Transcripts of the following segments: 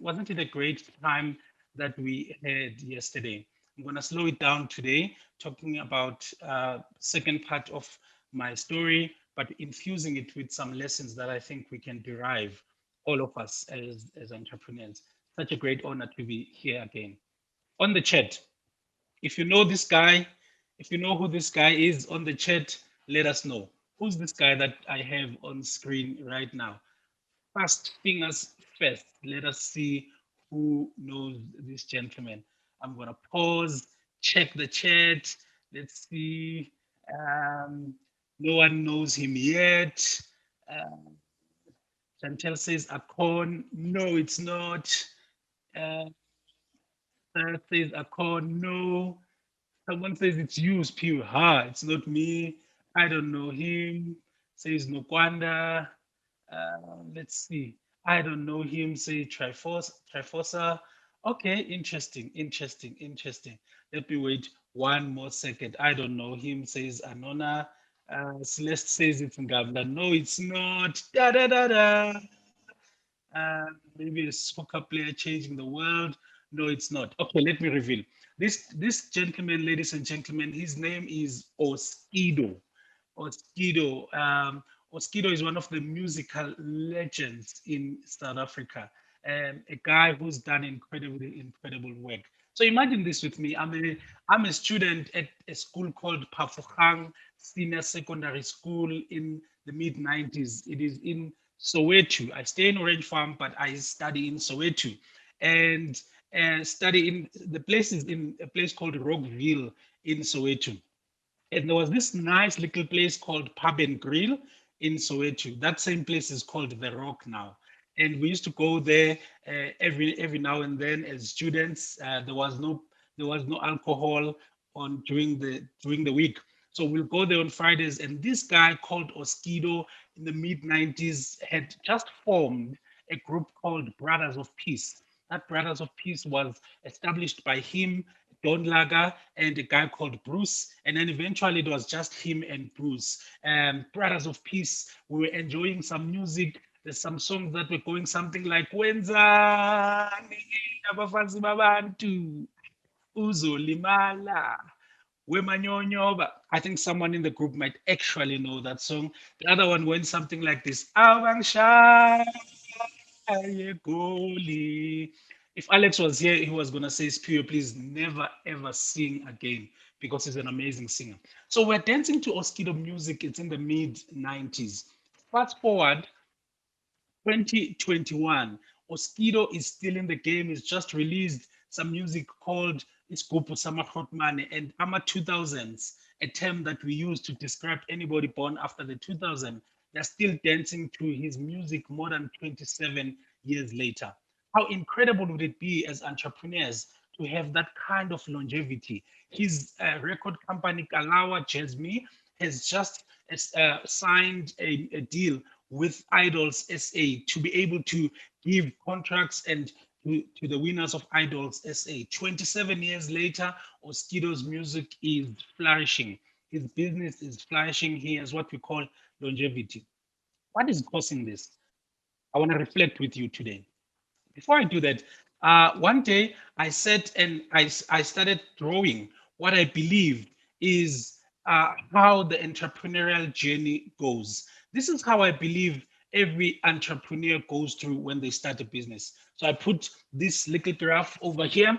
wasn't it a great time that we had yesterday? I'm going to slow it down today, talking about second part of my story, but infusing it with some lessons that I think we can derive, all of us as entrepreneurs. Such a great honor to be here again. On the chat, if you know this guy, if you know who this guy is on the chat, let us know. Who's this guy that I have on screen right now? Fast fingers first. Let us see who knows this gentleman. I'm going to pause, check the chat. Let's see. Um, no one knows him yet. Uh, Chantel says Akon. No, it's not. Uh, Sarah says Akon. No. Someone says it's you, Spew. Ha, it's not me. I don't know him. Says Nokwanda. Let's see. I don't know him. Say Trifosa. Okay, interesting, interesting, interesting. Let me wait one more second. I don't know him. Says Anona. Celeste says it's Ngabla. No, it's not. Da da da da. Maybe a soccer player changing the world. No, it's not. Okay, let me reveal. This gentleman, ladies and gentlemen, his name is Oskido. Oskido. Oskido is one of the musical legends in South Africa, and a guy who's done incredible work. So imagine this with me. I'm a student at a school called Pafokang Senior Secondary School in the mid 90s. It is in Soweto. I stay in Orange Farm, but I study in Soweto, and study in the place is in a place called Rockville in Soweto. And there was this nice little place called Pub and Grill in Soweto. That same place is called The Rock now. And we used to go there every now and then as students. There was no alcohol on during the week. So we'll go there on Fridays. And this guy called Oskido in the mid 90s had just formed a group called Brothers of Peace. That Brothers of Peace was established by him, Don Lager, and a guy called Bruce. And then eventually it was just him and Bruce. Brothers of Peace, we were enjoying some music. There's some songs that were going something like Wenzani abafazi babantu uzolimala wemanyonyoba. I think someone in the group might actually know that song. The other one went something like this. Abangishaye Goli. If Alex was here, he was gonna say, Spio, please never ever sing again because he's an amazing singer. So we're dancing to Oskido music. It's in the mid 90s. Fast forward 2021, Oskido is still in the game. He's just released some music called Iskupu Samakhotmane and Ama 2000s, a term that we use to describe anybody born after the 2000. They're still dancing to his music more than 27 years later. How incredible would it be as entrepreneurs to have that kind of longevity? His record company, Kalawa Jasmine, has just signed a deal with Idols SA to be able to give contracts and to the winners of Idols SA. 27 years later, Oskido's music is flourishing. His business is flourishing. He has what we call longevity. What is causing this? I want to reflect with you today. Before I do that, one day I sat and I started drawing what I believed is how the entrepreneurial journey goes. This is how I believe every entrepreneur goes through when they start a business. So I put this little graph over here.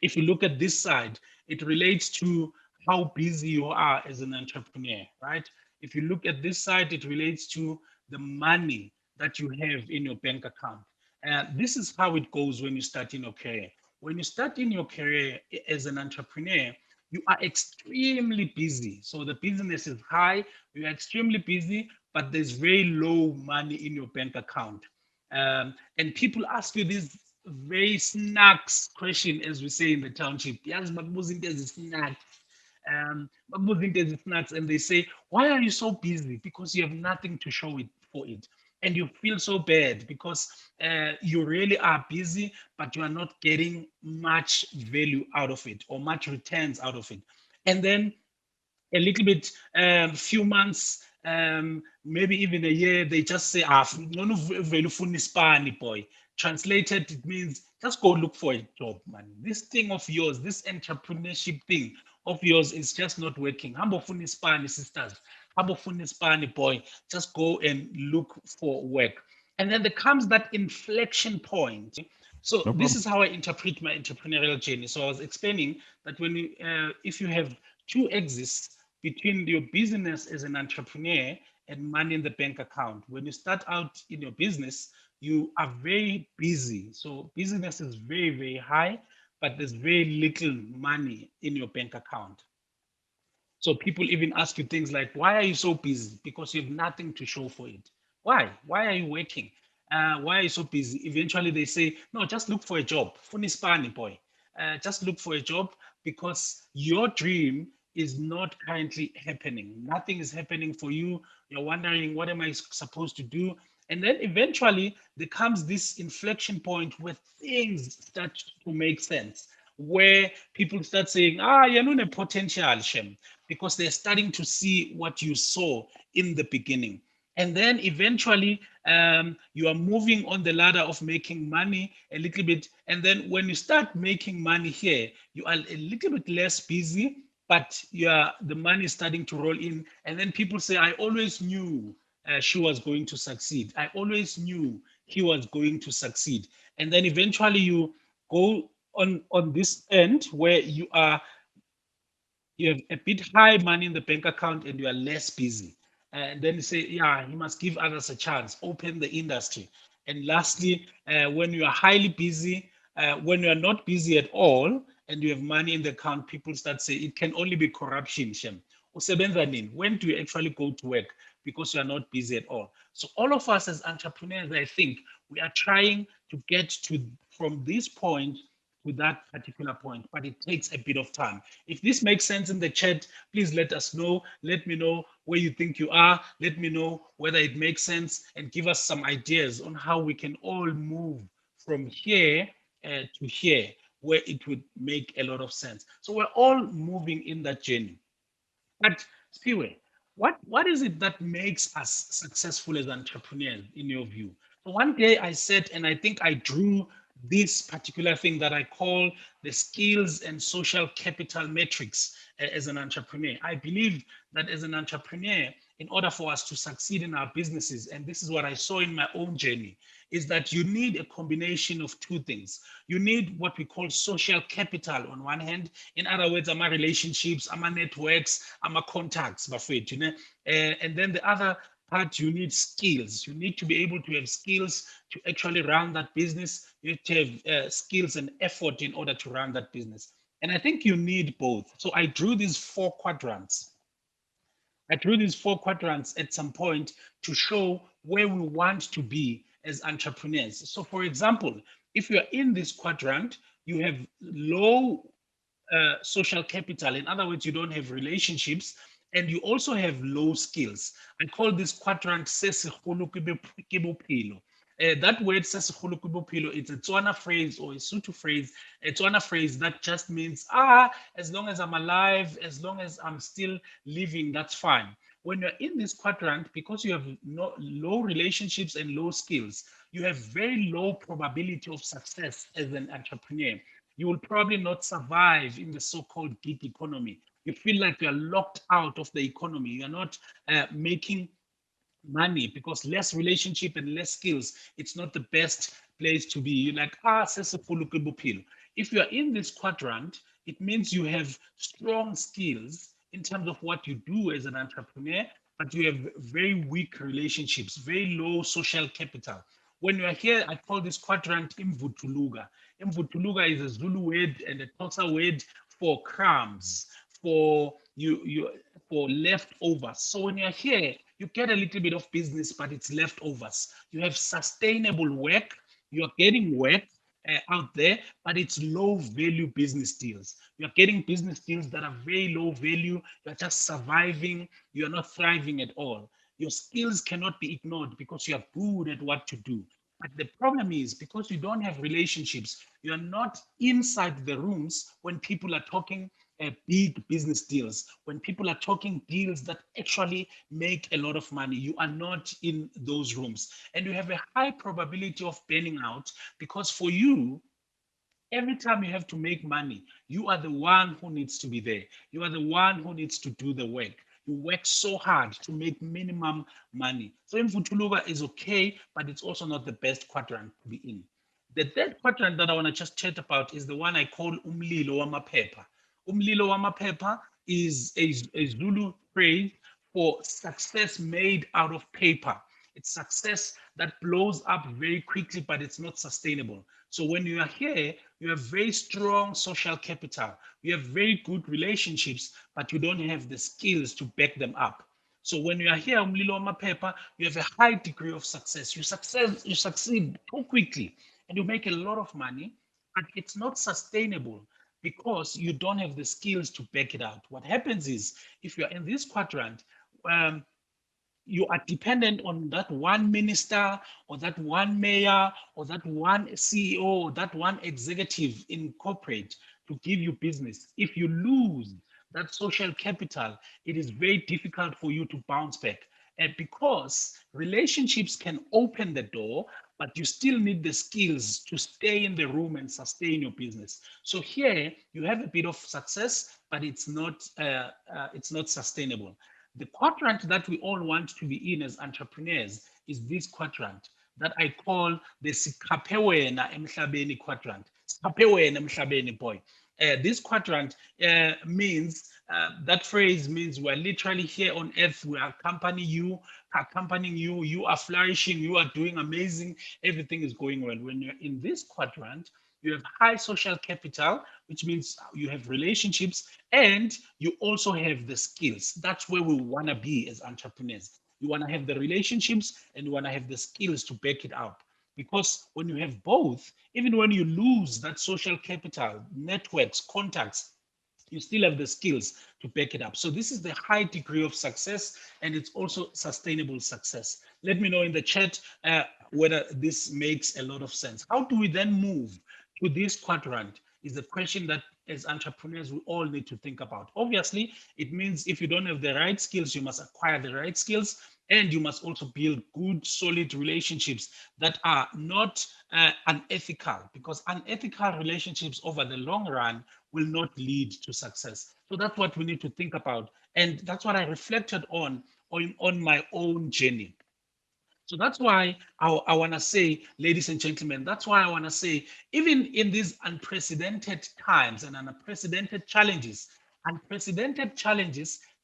If you look at this side, it relates to how busy you are as an entrepreneur, right? If you look at this side, it relates to the money that you have in your bank account. This is how it goes when you start in your career. When you start in your career as an entrepreneur, you are extremely busy. So the business is high, you are extremely busy, but there's very low money in your bank account. And people ask you this very snacks question, as we say in the township. Yes, bakubuza into snacks. Bakubuza into snacks, and they say, "Why are you so busy? Because you have nothing to show it for it." And you feel so bad because you really are busy, but you are not getting much value out of it or much returns out of it. And then a little bit, few months, maybe even a year, they just say, ah, no, no, vele ufuna isipani, boy. Translated, it means just go look for a job, man. This thing of yours, this entrepreneurship thing of yours is just not working. Humble funi Spani sisters, humble funi Spani boy, just go and look for work. And then there comes that inflection point. So No this problem. is how I interpret my entrepreneurial journey. So I was explaining that when you, if you have two exits between your business as an entrepreneur and money in the bank account, when you start out in your business, you are very busy. So business is very, very high, but there's very little money in your bank account. So people even ask you things like, why are you so busy? Because you have nothing to show for it. Why? Why are you working? Why are you so busy? Eventually they say, no, just look for a job. Funispani boy. Just look for a job because your dream is not currently happening. Nothing is happening for you. You're wondering, what am I supposed to do? And then eventually there comes this inflection point where things start to make sense, where people start saying, you're not a potential, Shem, because they're starting to see what you saw in the beginning. And then eventually, you are moving on the ladder of making money a little bit. And then when you start making money here, you are a little bit less busy, but the money is starting to roll in. And then people say, I always knew she was going to succeed. I always knew he was going to succeed. And then eventually you go on this end where you have a bit high money in the bank account and you are less busy. And then you say, yeah, he must give others a chance, open the industry. And lastly, when you are highly busy, when you are not busy at all and you have money in the account, people start saying it can only be corruption, Shem. Usebenza nini? When do you actually go to work? Because you are not busy at all. So all of us as entrepreneurs, I think we are trying to get to from this point to that particular point, but it takes a bit of time. If this makes sense in the chat, please let us know. Let me know where you think you are. Let me know whether it makes sense and give us some ideas on how we can all move from here to here, where it would make a lot of sense. So we're all moving in that journey. But Spiwe, what is it that makes us successful as entrepreneurs in your view? So one day I said, and I think I drew this particular thing that I call the skills and social capital metrics as an entrepreneur. I believe that as an entrepreneur, in order for us to succeed in our businesses, and this is what I saw in my own journey, is that you need a combination of two things. You need what we call social capital on one hand. In other words, our relationships, our networks, our contacts, you know. And then the other part, you need skills. You need to be able to have skills to actually run that business. You need to have skills and effort in order to run that business. And I think you need both. So I drew these four quadrants. I drew these four quadrants at some point to show where we want to be as entrepreneurs. So, for example, if you're in this quadrant, you have low social capital. In other words, you don't have relationships and you also have low skills. I call this quadrant sesigolo ke bophelo. That word sesigolo ke bophelo, it's a Tswana phrase or a Sotho phrase, a Tswana phrase that just means, as long as I'm alive, as long as I'm still living, that's fine. When you're in this quadrant, because you have low relationships and low skills, you have very low probability of success as an entrepreneur. You will probably not survive in the so-called gig economy. You feel like you're locked out of the economy. You're not making money because less relationship and less skills, it's not the best place to be. You're like, sesefulu ke bophelo. If you are in this quadrant, it means you have strong skills in terms of what you do as an entrepreneur, but you have very weak relationships, very low social capital. When you are here, I call this quadrant imvutuluga. Imvutuluga is a Zulu word and a Xhosa word for crumbs, for for leftovers. So when you're here, you get a little bit of business, but it's leftovers. You have sustainable work. You're getting work out there, but it's low value business deals. You're getting business deals that are very low value. You're just surviving. You're not thriving at all. Your skills cannot be ignored because you are good at what to do. But the problem is because you don't have relationships, you're not inside the rooms when people are talking big business deals, when people are talking deals that actually make a lot of money, you are not in those rooms. And you have a high probability of burning out because for you, every time you have to make money, you are the one who needs to be there. You are the one who needs to do the work. You work so hard to make minimum money. So Mvutuluka is okay, but it's also not the best quadrant to be in. The third quadrant that I want to just chat about is the one I call umlilo wamaphepha. Umlilo wamaphepha is a Zulu phrase for success made out of paper. It's success that blows up very quickly, but it's not sustainable. So when you are here, you have very strong social capital. You have very good relationships, but you don't have the skills to back them up. So when you are here, Umlilo Mapepa, you have a high degree of success. You succeed too quickly, and you make a lot of money, but it's not sustainable because you don't have the skills to back it out. What happens is, if you're in this quadrant, um, you are dependent on that one minister or that one mayor or that one CEO or that one executive in corporate to give you business. If you lose that social capital, it is very difficult for you to bounce back. And because relationships can open the door, but you still need the skills to stay in the room and sustain your business. So here you have a bit of success, but it's not sustainable. The quadrant that we all want to be in as entrepreneurs is this quadrant that I call the Sikhaphe wena emhlabeni quadrant. Sikhaphe wena emhlabeni, boy. This quadrant that phrase means we're literally here on earth. We are accompanying you. You are flourishing. You are doing amazing. Everything is going well. When you're in this quadrant, you have high social capital, which means you have relationships and you also have the skills. That's where we want to be as entrepreneurs. You want to have the relationships and you want to have the skills to back it up. Because when you have both, even when you lose that social capital, networks, contacts, you still have the skills to back it up. So this is the high degree of success, and it's also sustainable success. Let me know in the chat whether this makes a lot of sense. How do we then move to this quadrant is the question that as entrepreneurs, we all need to think about. Obviously, it means if you don't have the right skills, you must acquire the right skills, and you must also build good, solid relationships that are not unethical, because unethical relationships over the long run will not lead to success. So that's what we need to think about. And that's what I reflected on my own journey. So that's why I want to say, ladies and gentlemen, that's why I want to say, even in these unprecedented times and unprecedented challenges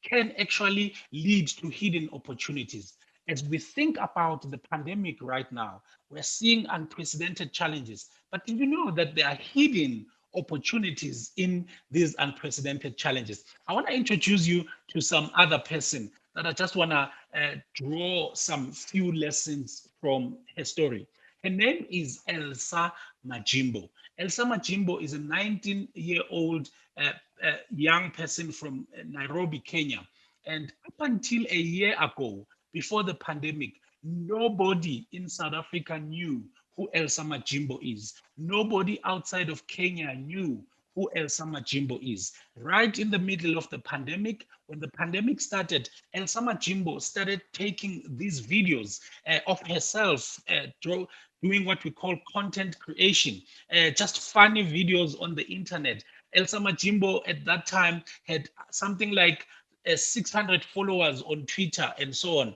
can actually lead to hidden opportunities. As we think about the pandemic right now, we're seeing unprecedented challenges. But did you know that there are hidden opportunities in these unprecedented challenges? I want to introduce you to some other person that I just want to draw some few lessons from her story. Her name is Elsa Majimbo. Elsa Majimbo is a 19-year-old young person from Nairobi, Kenya. And up until a year ago, before the pandemic, nobody in South Africa knew who Elsa Majimbo is. Nobody outside of Kenya knew who Elsa Majimbo is. Right in the middle of the pandemic, when the pandemic started, Elsa Majimbo started taking these videos of herself doing what we call content creation, just funny videos on the internet. Elsa Majimbo at that time had something like 600 followers on Twitter and so on.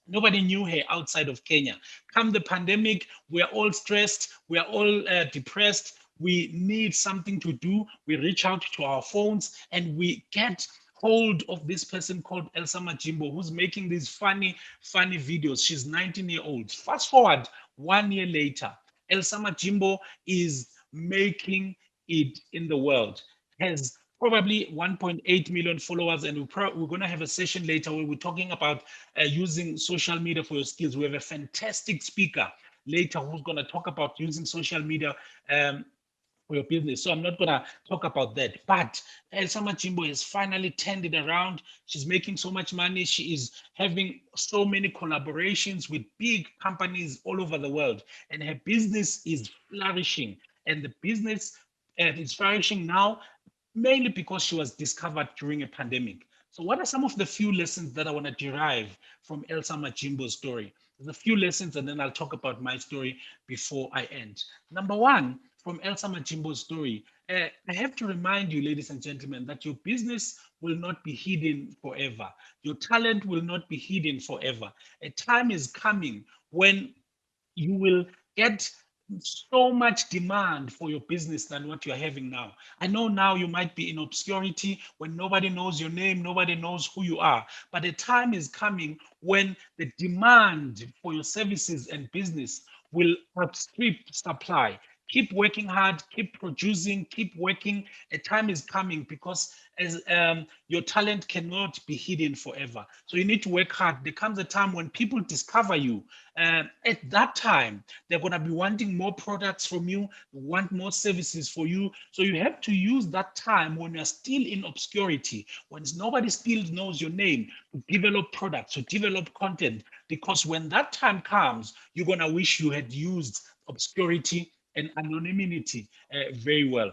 Nobody knew her outside of Kenya. Come the pandemic, we're all stressed, we're all depressed. We need something to do. We reach out to our phones and we get hold of this person called Elsa Majimbo, who's making these funny videos. She's 19 years old. Fast forward 1 year later, Elsa Majimbo is making it in the world, has probably 1.8 million followers, and we're going to have a session later where we're talking about using social media for your skills. We have a fantastic speaker later who's going to talk about using social media for your business. So I'm not going to talk about that. But Elsa Majimbo has finally turned it around. She's making so much money. She is having so many collaborations with big companies all over the world. And her business is flourishing. And the business is flourishing now mainly because she was discovered during a pandemic. So, what are some of the few lessons that I want to derive from Elsa Majimbo's story? There's a few lessons, and then I'll talk about my story before I end. Number one, from Elsa Majimbo's story, I have to remind you, ladies and gentlemen, that your business will not be hidden forever. Your talent will not be hidden forever. A time is coming when you will get so much demand for your business than what you're having now. I know now you might be in obscurity when nobody knows your name, nobody knows who you are, but a time is coming when the demand for your services and business will outstrip supply. Keep working hard, keep producing, keep working. A time is coming because as your talent cannot be hidden forever. So you need to work hard. There comes a time when people discover you. At that time, they're going to be wanting more products from you, want more services for you. So you have to use that time when you're still in obscurity, when nobody still knows your name, to develop products, to develop content. Because when that time comes, you're going to wish you had used obscurity and anonymity very well.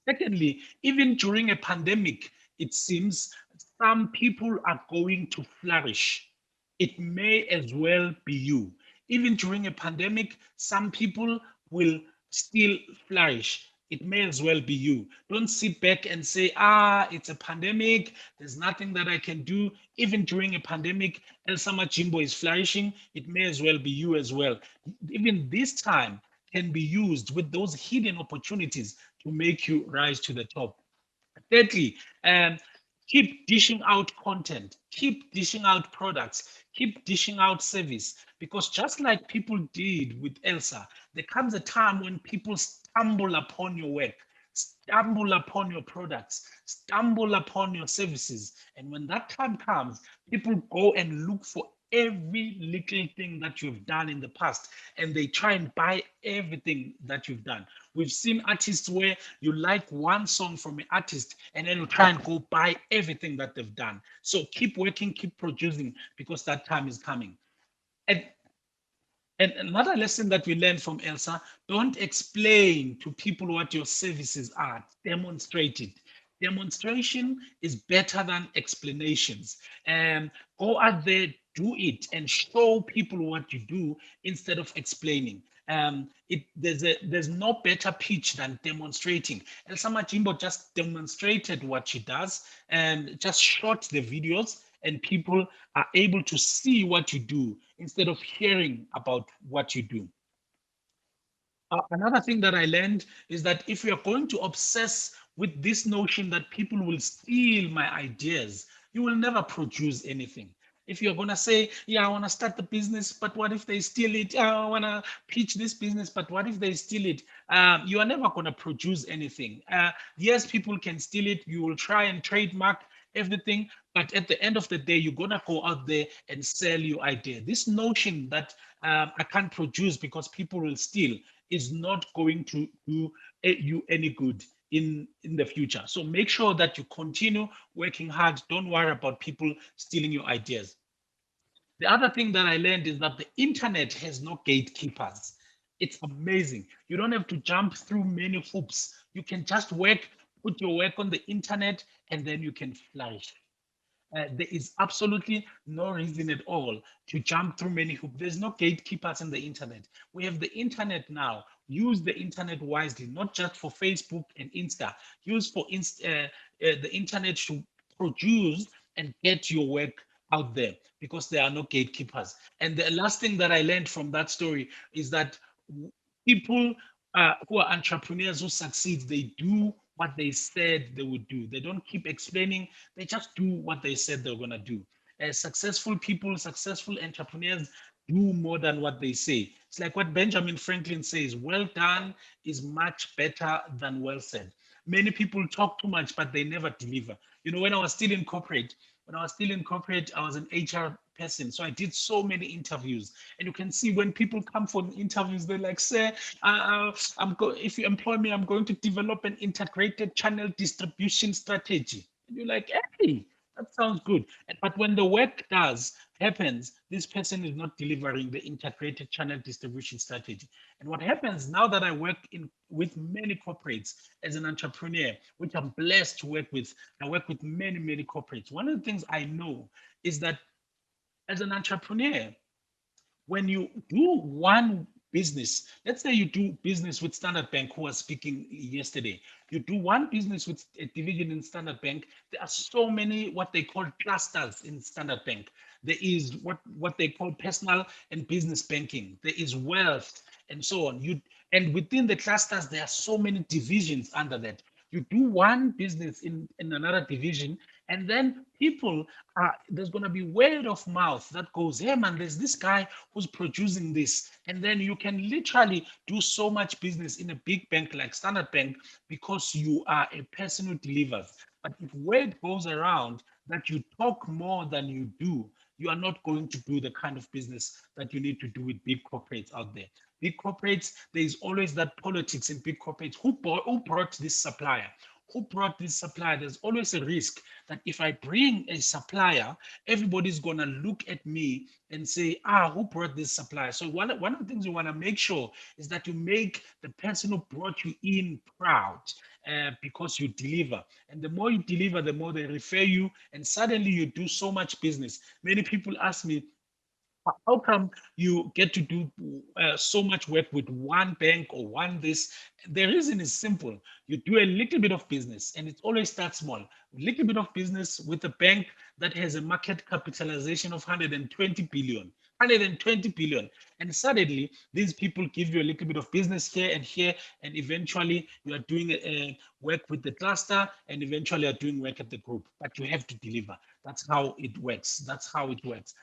Secondly, even during a pandemic, it seems some people are going to flourish. It may as well be you. Even during a pandemic, some people will still flourish. It may as well be you. Don't sit back and say, it's a pandemic. There's nothing that I can do. Even during a pandemic, El Sama Jimbo is flourishing. It may as well be you as well. Even this time can be used with those hidden opportunities to make you rise to the top. Thirdly, keep dishing out content, keep dishing out products, keep dishing out service. Because just like people did with Elsa, there comes a time when people stumble upon your work, stumble upon your products, stumble upon your services. And when that time comes, people go and look for every little thing that you've done in the past and they try and buy everything that you've done. We've seen artists where you like one song from an artist and then you try and go buy everything that they've done. So keep working, keep producing because that time is coming. And and another lesson that we learned from Elsa, don't explain to people what your services are, demonstrate it. Demonstration is better than explanations. And go out there, do it, and show people what you do instead of explaining. There's no better pitch than demonstrating. Elsa Majimbo just demonstrated what she does and just shot the videos and people are able to see what you do instead of hearing about what you do. Another thing that I learned is that if we are going to obsess with this notion that people will steal my ideas, you will never produce anything. If you're going to say, yeah, I want to start the business, but what if they steal it? I want to pitch this business, but what if they steal it? You are never going to produce anything. Yes, people can steal it. You will try and trademark everything, but at the end of the day, you're going to go out there and sell your idea. This notion that I can't produce because people will steal is not going to do you any good in the future. So make sure that you continue working hard. Don't worry about people stealing your ideas. The other thing that I learned is that the internet has no gatekeepers. It's amazing. You don't have to jump through many hoops. You can just work, put your work on the internet, and then you can flourish. There is absolutely no reason at all to jump through many hoops. There's no gatekeepers in the internet. We have the internet now. Use the internet wisely, not just for Facebook and Insta. Use the internet to produce and get your work out there because there are no gatekeepers. And the last thing that I learned from that story is that people who are entrepreneurs who succeed, they do what they said they would do. They don't keep explaining, they just do what they said they're going to do. Successful people, successful entrepreneurs do more than what they say. It's like what Benjamin Franklin says, well done is much better than well said. Many people talk too much, but they never deliver. You know, when I was still in corporate, I was an HR person. So I did so many interviews. And you can see when people come for interviews, they're like, sir, if you employ me, I'm going to develop an integrated channel distribution strategy. And you're like, hey, That sounds good. But when the work does happens, this person is not delivering the integrated channel distribution strategy. And what happens now that I work in with many corporates as an entrepreneur, which I'm blessed to work with, I work with many, many corporates. One of the things I know is that as an entrepreneur, when you do one business, let's say you do business with Standard Bank, who was speaking yesterday, you do one business with a division in Standard Bank, there are so many what they call clusters in Standard Bank. There is what they call personal and business banking. There is wealth and so on. And within the clusters, there are so many divisions under that. You do one business in another division, and then people are there's going to be word of mouth that goes, hey man, there's this guy who's producing this, and then you can literally do so much business in a big bank like Standard Bank because you are a person who delivers. But if word goes around that you talk more than you do, you are not going to do the kind of business that you need to do with big corporates out there. Big corporates, there is always that politics in big corporates. Who brought this supplier? Who brought this supplier? There's always a risk that if I bring a supplier, everybody's gonna look at me and say, who brought this supplier? So one of the things you want to make sure is that you make the person who brought you in proud. Because you deliver, and the more you deliver, the more they refer you, and suddenly you do so much business. Many people ask me, how come you get to do so much work with one bank or one this? The reason is simple. You do a little bit of business, and it always starts small. A little bit of business with a bank that has a market capitalization of 120 billion. 120 billion. And suddenly, these people give you a little bit of business here, and eventually you are doing work with the cluster, and eventually are doing work at the group. But you have to deliver. That's how it works. That's how it works.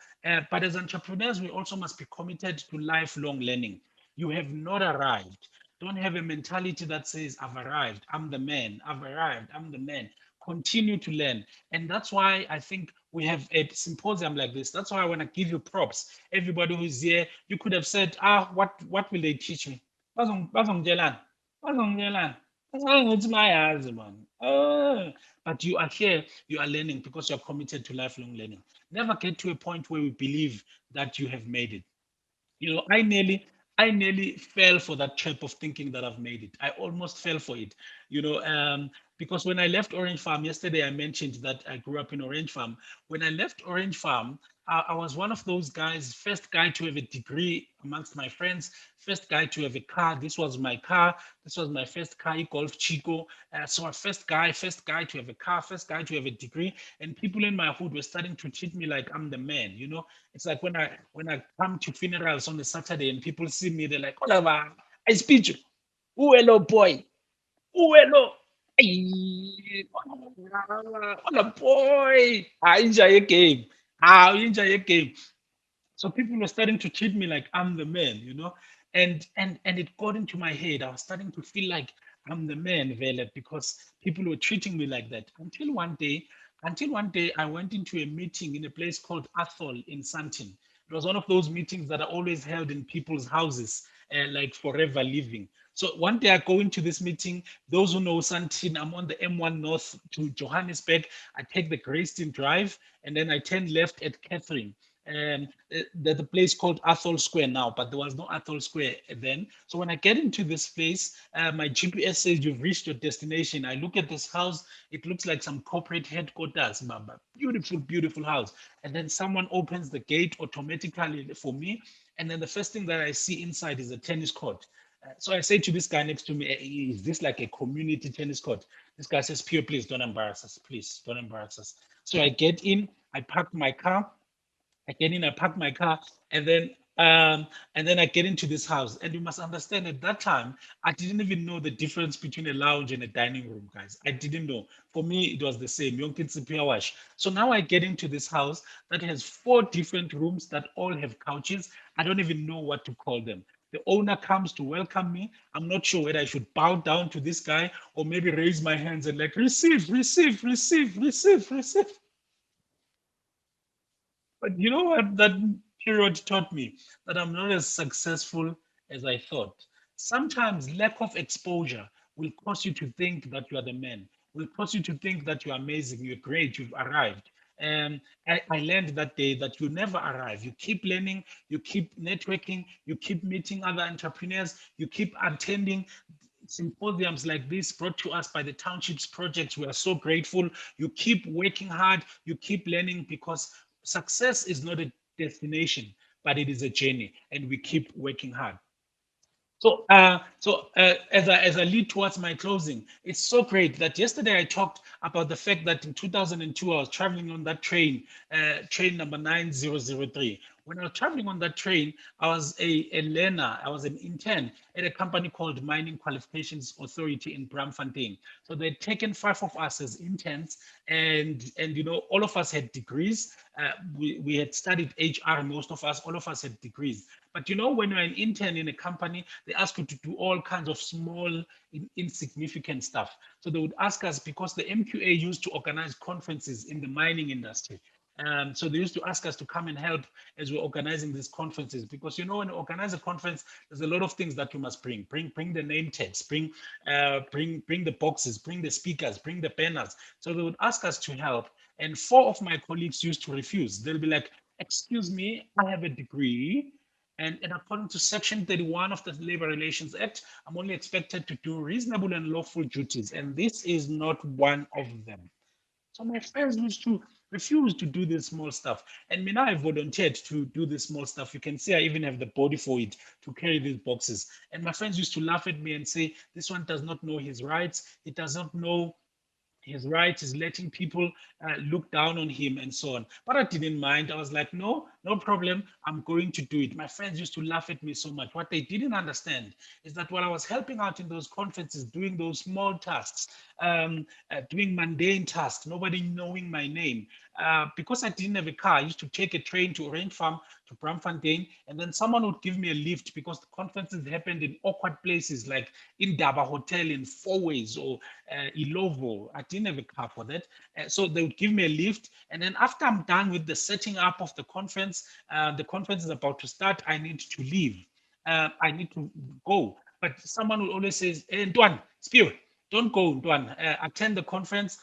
But as entrepreneurs, we also must be committed to lifelong learning. You have not arrived. Don't have a mentality that says, I've arrived, I'm the man, I've arrived, I'm the man. Continue to learn. And that's why I think we have a symposium like this. That's why I want to give you props. Everybody who's here, you could have said, what will they teach me? Bazongitshelani? Bazongitshelani? It's my eyes, man. But you are here, you are learning because you're committed to lifelong learning. Never get to a point where we believe that you have made it. I nearly fell for that trap of thinking that I've made it. I almost fell for it, you know, because when I left Orange Farm yesterday, I mentioned that I grew up in Orange Farm. When I left Orange Farm, I was one of those guys, first guy to have a degree amongst my friends, first guy to have a car. This was my car. This was my first car, Golf Chico. So a first guy to have a car, first guy to have a degree, and people in my hood were starting to treat me like I'm the man. It's like when I come to funerals on a Saturday and people see me, they're like, "Oliver, I speak you. Oh, hello, boy. Oh, hello. Hey, hola, boy. I enjoy a game. I enjoy a game." So people were starting to treat me like I'm the man. And it got into my head. I was starting to feel like I'm the man, Vele, because people were treating me like that. Until one day, I went into a meeting in a place called Athol in Santin. It was one of those meetings that are always held in people's houses, like forever living. So one day I go into this meeting. Those who know Santin, I'm on the M1 North to Johannesburg. I take the Greystone Drive, and then I turn left at Catherine. There's a place called Athol Square now, but there was no Athol Square then. So when I get into this place, my GPS says you've reached your destination. I look at this house, it looks like some corporate headquarters, Baba. Beautiful, beautiful house. And then someone opens the gate automatically for me. And then the first thing that I see inside is a tennis court. So I say to this guy next to me, Is this like a community tennis court?" This guy says, "Pure, please don't embarrass us. Please don't embarrass us." So I get in, I park my car, I get in, I park my car, and then I get into this house. And you must understand, at that time, I didn't even know the difference between a lounge and a dining room, guys. I didn't know. For me, it was the same. Yonke Tsipia wash. So now I get into this house that has 4 different rooms that all have couches. I don't even know what to call them. The owner comes to welcome me. I'm not sure whether I should bow down to this guy or maybe raise my hands and like receive, receive, receive, receive, receive. But you know what that period taught me? That I'm not as successful as I thought. Sometimes lack of exposure will cause you to think that you are the man, will cause you to think that you're amazing, you're great, you've arrived. I learned that day that you never arrive. You keep learning, you keep networking, you keep meeting other entrepreneurs, you keep attending symposiums like this brought to us by the Townships projects. We are so grateful. You keep working hard, you keep learning, because success is not a destination, but it is a journey, and we keep working hard. As I lead towards my closing, it's so great that yesterday I talked about the fact that in 2002 I was traveling on that train, train number 9003. When I was traveling on that train, I was a learner. I was an intern at a company called Mining Qualifications Authority in Braamfontein. So they'd taken five of us as interns, and all of us had degrees. We had studied HR, most of us, all of us had degrees. But when you're an intern in a company, they ask you to do all kinds of small, insignificant stuff. So they would ask us, because the MQA used to organize conferences in the mining industry. So they used to ask us to come and help as we're organizing these conferences, because when you organize a conference, there's a lot of things that you must bring. Bring the name tags, bring the boxes, bring the speakers, bring the banners. So they would ask us to help, and four of my colleagues used to refuse. They'll be like, "Excuse me, I have a degree. And according to Section 31 of the Labor Relations Act, I'm only expected to do reasonable and lawful duties, and this is not one of them." So my friends used to refuse to do this small stuff. And me now I volunteered to do this small stuff. You can see I even have the body for it, to carry these boxes. And my friends used to laugh at me and say, "This one does not know his rights. He does not know his rights, is letting people look down on him," and so on. But I didn't mind. I was like, "No, no problem. I'm going to do it." My friends used to laugh at me so much. What they didn't understand is that while I was helping out in those conferences, doing those small tasks, doing mundane tasks, nobody knowing my name, because I didn't have a car, I used to take a train to Orange Farm, to Braamfontein, and then someone would give me a lift, because the conferences happened in awkward places like in Daba Hotel in Fourways, or Ilovo. I didn't have a car for that. So they would give me a lift. And then after I'm done with the setting up of the conference is about to start, I need to leave. I need to go. But someone will always say, "Hey, Ntwan, Siphiwe, don't go, Ntwan. Attend the conference.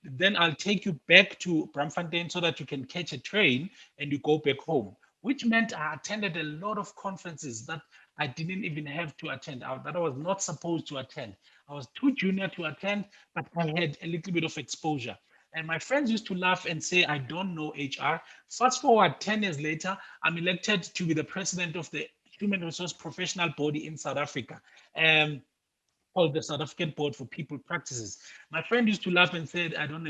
Then I'll take you back to Braamfontein so that you can catch a train and you go back home." Which meant I attended a lot of conferences that I didn't even have to attend, that I was not supposed to attend. I was too junior to attend, but I had a little bit of exposure. And my friends used to laugh and say, "I don't know HR." Fast forward 10 years later, I'm elected to be the president of the Human Resource Professional Body in South Africa. Called the South African Board for People Practices. My friend used to laugh and said, I don't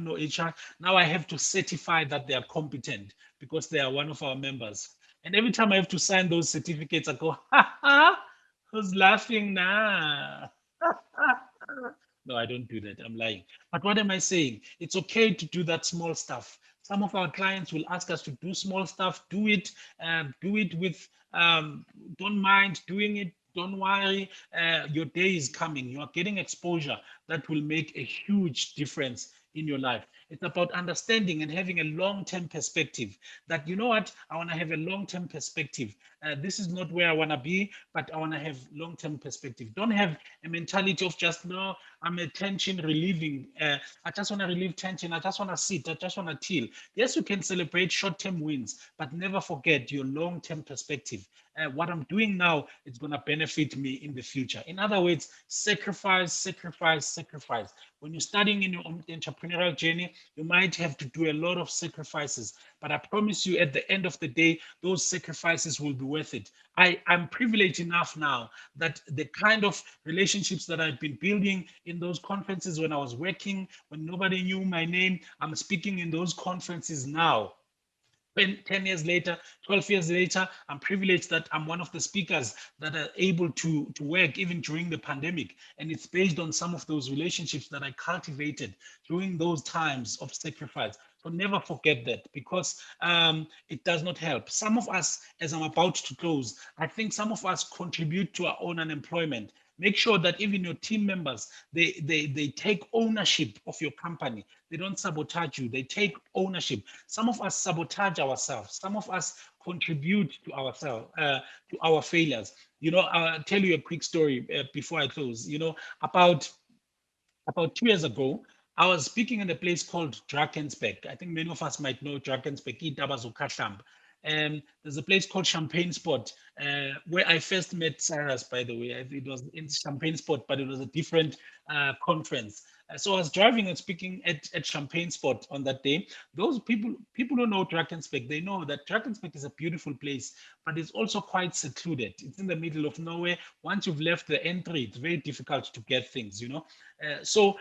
know HR. Now I have to certify that they are competent, because they are one of our members. And every time I have to sign those certificates, I go, "Ha ha, who's laughing now?" No, I don't do that. I'm lying. But what am I saying? It's okay to do that small stuff. Some of our clients will ask us to do small stuff. Do it with, don't mind doing it. Don't worry. Your day is coming. You are getting exposure that will make a huge difference in your life. It's about understanding and having a long-term perspective, that, what, I want to have a long-term perspective. This is not where I want to be, but I want to have long-term perspective. Don't have a mentality of just, "No, I'm a tension relieving. I just want to relieve tension. I just want to sit. I just want to chill." Yes, you can celebrate short-term wins, but never forget your long-term perspective. What I'm doing now is going to benefit me in the future. In other words, sacrifice, sacrifice, sacrifice. When you're starting in your entrepreneurial journey, you might have to do a lot of sacrifices, but I promise you, at the end of the day, those sacrifices will be worth it. I'm privileged enough now that the kind of relationships that I've been building in those conferences, when I was working, when nobody knew my name, I'm speaking in those conferences now. 10 years later, 12 years later, I'm privileged that I'm one of the speakers that are able to work even during the pandemic. And it's based on some of those relationships that I cultivated during those times of sacrifice. So never forget that, because it does not help. Some of us, as I'm about to close, I think some of us contribute to our own unemployment. Make sure that even your team members, they take ownership of your company. They don't sabotage you. They take ownership. Some of us sabotage ourselves. Some of us contribute to ourselves, to our failures. I'll tell you a quick story before I close. About 2 years ago, I was speaking in a place called Drakensberg. I think many of us might know Drakensberg, Itabazokahlamb. And there's a place called Champagne Spot, where I first met Cyrus, by the way. It was in Champagne Spot, but it was a different conference. So I was driving and speaking at Champagne Spot on that day. Those people who know Drakensberg, they know that Drakensberg is a beautiful place, but it's also quite secluded. It's in the middle of nowhere. Once you've left the entry, it's very difficult to get things, you know. So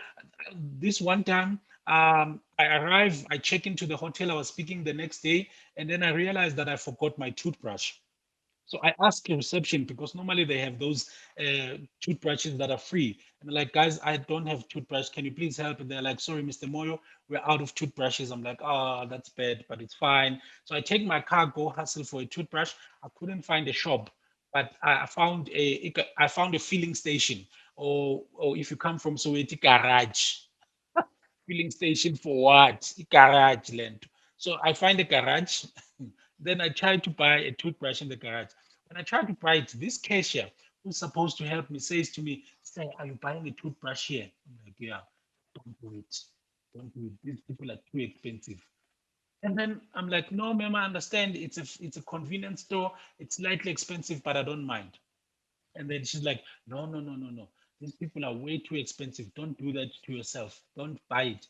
this one time, I arrive, I check into the hotel. I was speaking the next day, and then I realized that I forgot my toothbrush. So I asked the reception because normally they have those toothbrushes that are free. And they're like, guys, I don't have toothbrush. Can you please help? And they're like, sorry, Mr. Moyo, we're out of toothbrushes. I'm like, oh, that's bad, but it's fine. So I take my car, go hustle for a toothbrush. I couldn't find a shop, but I found a filling station. Or if you come from Soweto, garage. Filling station for what? Garage land. So I find a garage. Then I try to buy a toothbrush in the garage. When I try to buy it, this cashier who's supposed to help me says to me, "Say, are you buying a toothbrush here?" I'm like, "Yeah." Don't do it. Don't do it. These people are too expensive. And then I'm like, "No, ma'am, I understand. It's a convenience store. It's slightly expensive, but I don't mind." And then she's like, no, no, no, no, no. These people are way too expensive. Don't do that to yourself. Don't buy it.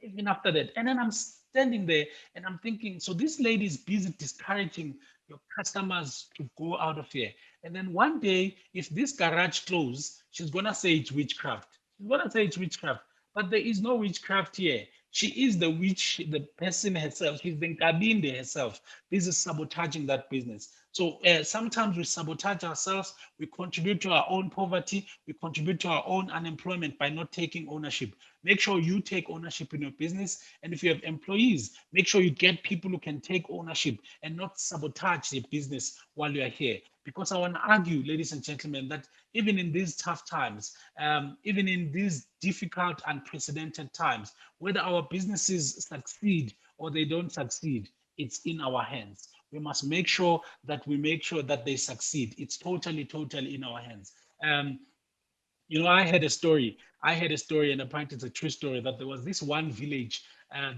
Even after that. And then I'm standing there and I'm thinking, so this lady is busy discouraging your customers to go out of here. And then one day, if this garage closes, she's going to say it's witchcraft. She's going to say it's witchcraft. But there is no witchcraft here. She is the witch, the person herself. She's the Nkabinde herself. This is sabotaging that business. So sometimes we sabotage ourselves. We contribute to our own poverty. We contribute to our own unemployment by not taking ownership. Make sure you take ownership in your business. And if you have employees, make sure you get people who can take ownership and not sabotage the business while you are here. Because I want to argue, ladies and gentlemen, that even in these tough times, even in these difficult, unprecedented times, whether our businesses succeed or they don't succeed, it's in our hands. We must make sure that they succeed. It's totally, totally in our hands. Um, I had a story. I had a story, and apparently it's a true story that there was this one village.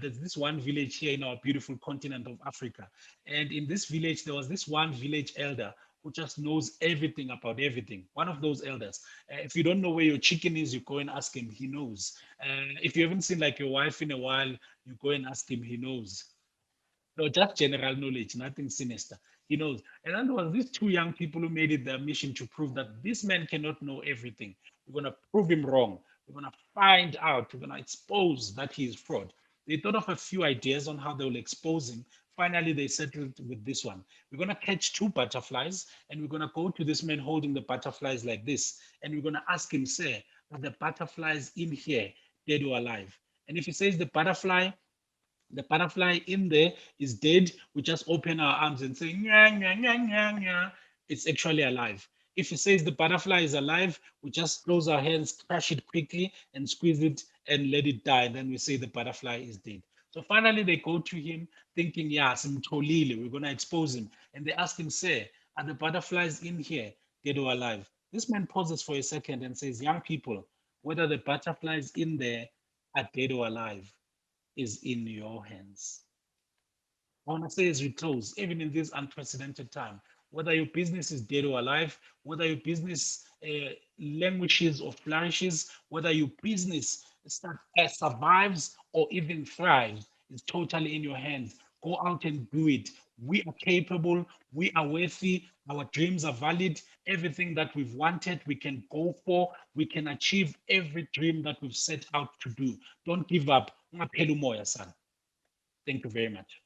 There's this one village here in our beautiful continent of Africa, and in this village there was this one village elder who just knows everything about everything. One of those elders. If you don't know where your chicken is, you go and ask him. He knows. If you haven't seen like your wife in a while, you go and ask him. He knows. No, just general knowledge, nothing sinister. He knows. And then there was these two young people who made it their mission to prove that this man cannot know everything. We're gonna prove him wrong. We're gonna find out. We're gonna expose that he is fraud. They thought of a few ideas on how they will expose him. Finally, they settled with this one. We're gonna catch two butterflies, and we're gonna go to this man holding the butterflies like this, and we're gonna ask him, "Sir, are the butterflies in here, dead or alive?" And if he says the butterfly in there is dead, we just open our arms and say, nya, nya, nya, nya, nya. It's actually alive. If it says the butterfly is alive, we just close our hands, crush it quickly, and squeeze it and let it die. And then we say the butterfly is dead. So finally, they go to him thinking, yeah, simtolile, we're going to expose him. And they ask him, "Sir, are the butterflies in here, dead or alive?" This man pauses for a second and says, "Young people, whether the butterflies in there are dead or alive is in your hands." I want to say as we close, even in this unprecedented time, whether your business is dead or alive, whether your business languishes or flourishes, whether your business survives or even thrives, is totally in your hands. Go out and do it. We are capable. We are worthy. Our dreams are valid. Everything that we've wanted, we can go for. We can achieve every dream that we've set out to do. Don't give up. Ungapheli umoya, son. Thank you very much.